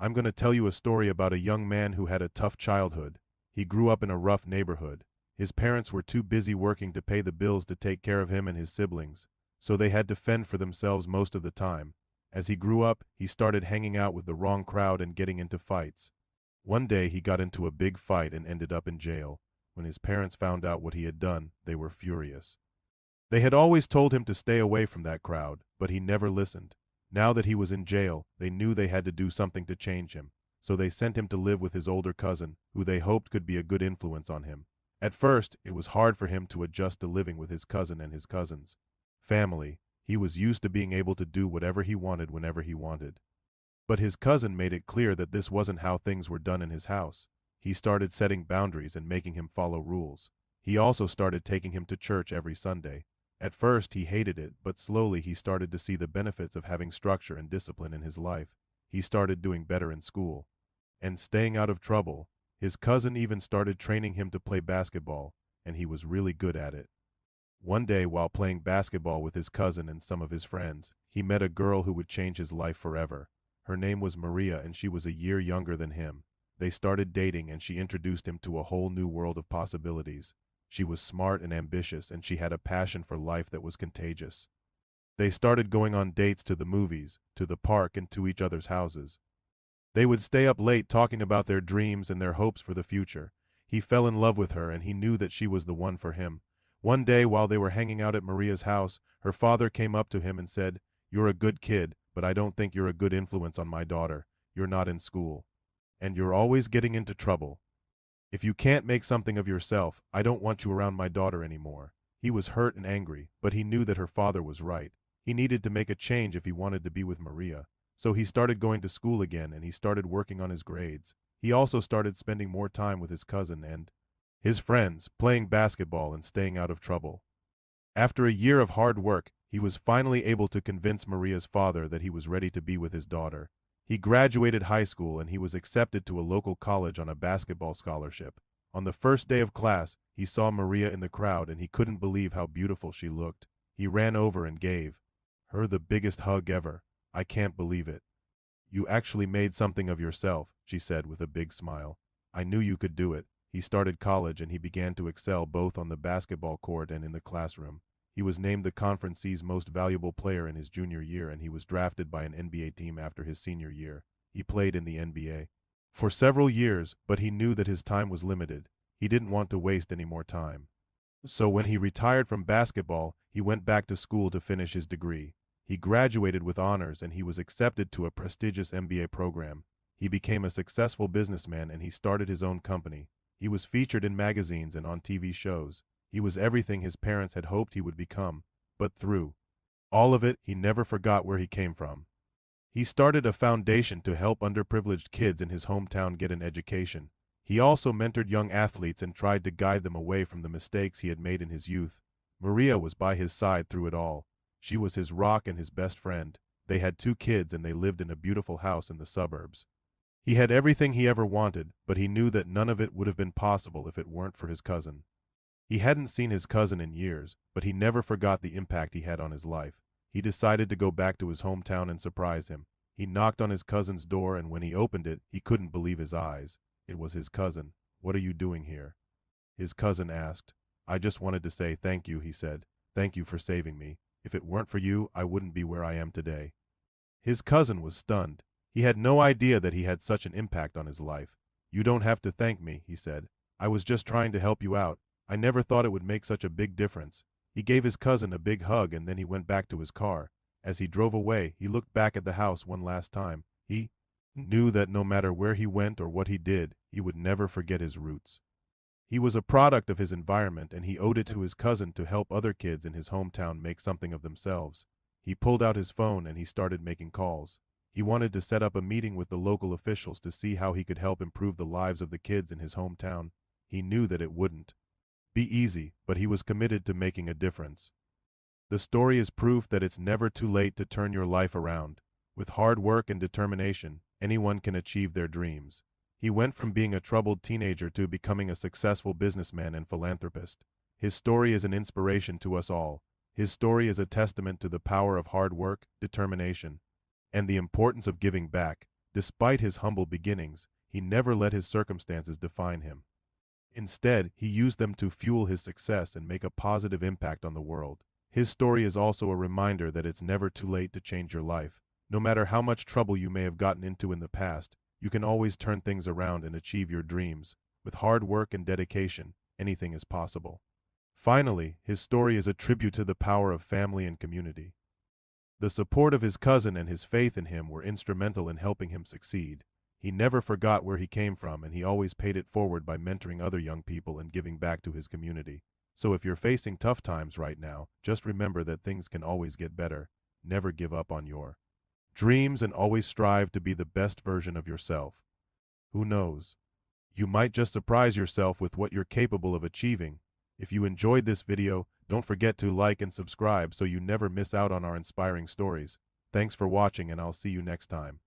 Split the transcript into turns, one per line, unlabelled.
I'm going to tell you a story about a young man who had a tough childhood. He grew up in a rough neighborhood. His parents were too busy working to pay the bills to take care of him and his siblings, so they had to fend for themselves most of the time. As he grew up, he started hanging out with the wrong crowd and getting into fights. One day he got into a big fight and ended up in jail. When his parents found out what he had done, they were furious. They had always told him to stay away from that crowd, but he never listened. Now that he was in jail, they knew they had to do something to change him, so they sent him to live with his older cousin, who they hoped could be a good influence on him. At first, it was hard for him to adjust to living with his cousin and his cousins. Family. He was used to being able to do whatever he wanted whenever he wanted. But his cousin made it clear that this wasn't how things were done in his house. He started setting boundaries and making him follow rules. He also started taking him to church every Sunday. At first, he hated it, but slowly he started to see the benefits of having structure and discipline in his life. He started doing better in school and staying out of trouble. His cousin even started training him to play basketball, and he was really good at it. One day, while playing basketball with his cousin and some of his friends, he met a girl who would change his life forever. Her name was Maria, and she was a year younger than him. They started dating, and she introduced him to a whole new world of possibilities. She was smart and ambitious, and she had a passion for life that was contagious. They started going on dates to the movies, to the park, and to each other's houses. They would stay up late talking about their dreams and their hopes for the future. He fell in love with her, and he knew that she was the one for him. One day, while they were hanging out at Maria's house, her father came up to him and said, "You're a good kid, but I don't think you're a good influence on my daughter. You're not in school, and you're always getting into trouble. If you can't make something of yourself, I don't want you around my daughter anymore." He was hurt and angry, but he knew that her father was right. He needed to make a change if he wanted to be with Maria. So he started going to school again, and he started working on his grades. He also started spending more time with his cousin and his friends, playing basketball and staying out of trouble. After a year of hard work, he was finally able to convince Maria's father that he was ready to be with his daughter. He graduated high school, and he was accepted to a local college on a basketball scholarship. On the first day of class, he saw Maria in the crowd, and he couldn't believe how beautiful she looked. He ran over and gave her the biggest hug ever. "I can't believe it. You actually made something of yourself," she said with a big smile. "I knew you could do it." He started college, and he began to excel both on the basketball court and in the classroom. He was named the Conference's most valuable player in his junior year, and he was drafted by an NBA team after his senior year. He played in the NBA for several years, but he knew that his time was limited. He didn't want to waste any more time. So when he retired from basketball, he went back to school to finish his degree. He graduated with honors, and he was accepted to a prestigious MBA program. He became a successful businessman, and he started his own company. He was featured in magazines and on TV shows. He was everything his parents had hoped he would become, but through all of it, he never forgot where he came from. He started a foundation to help underprivileged kids in his hometown get an education. He also mentored young athletes and tried to guide them away from the mistakes he had made in his youth. Maria was by his side through it all. She was his rock and his best friend. They had 2 kids, and they lived in a beautiful house in the suburbs. He had everything he ever wanted, but he knew that none of it would have been possible if it weren't for his cousin. He hadn't seen his cousin in years, but he never forgot the impact he had on his life. He decided to go back to his hometown and surprise him. He knocked on his cousin's door, and when he opened it, he couldn't believe his eyes. It was his cousin. "What are you doing here?" his cousin asked. "I just wanted to say thank you," he said. "Thank you for saving me. If it weren't for you, I wouldn't be where I am today." His cousin was stunned. He had no idea that he had such an impact on his life. "You don't have to thank me," he said. "I was just trying to help you out. I never thought it would make such a big difference." He gave his cousin a big hug, and then he went back to his car. As he drove away, he looked back at the house one last time. He knew that no matter where he went or what he did, he would never forget his roots. He was a product of his environment, and he owed it to his cousin to help other kids in his hometown make something of themselves. He pulled out his phone and he started making calls. He wanted to set up a meeting with the local officials to see how he could help improve the lives of the kids in his hometown. He knew that it wouldn't be easy, but he was committed to making a difference. The story is proof that it's never too late to turn your life around. With hard work and determination, anyone can achieve their dreams. He went from being a troubled teenager to becoming a successful businessman and philanthropist. His story is an inspiration to us all. His story is a testament to the power of hard work, determination, and the importance of giving back. Despite his humble beginnings, he never let his circumstances define him. Instead, he used them to fuel his success and make a positive impact on the world. His story is also a reminder that it's never too late to change your life. No matter how much trouble you may have gotten into in the past, you can always turn things around and achieve your dreams. With hard work and dedication, anything is possible. Finally, his story is a tribute to the power of family and community. The support of his cousin and his faith in him were instrumental in helping him succeed. He never forgot where he came from, and he always paid it forward by mentoring other young people and giving back to his community. So if you're facing tough times right now, just remember that things can always get better. Never give up on your dreams and always strive to be the best version of yourself. Who knows? You might just surprise yourself with what you're capable of achieving. If you enjoyed this video, don't forget to like and subscribe so you never miss out on our inspiring stories. Thanks for watching, and I'll see you next time.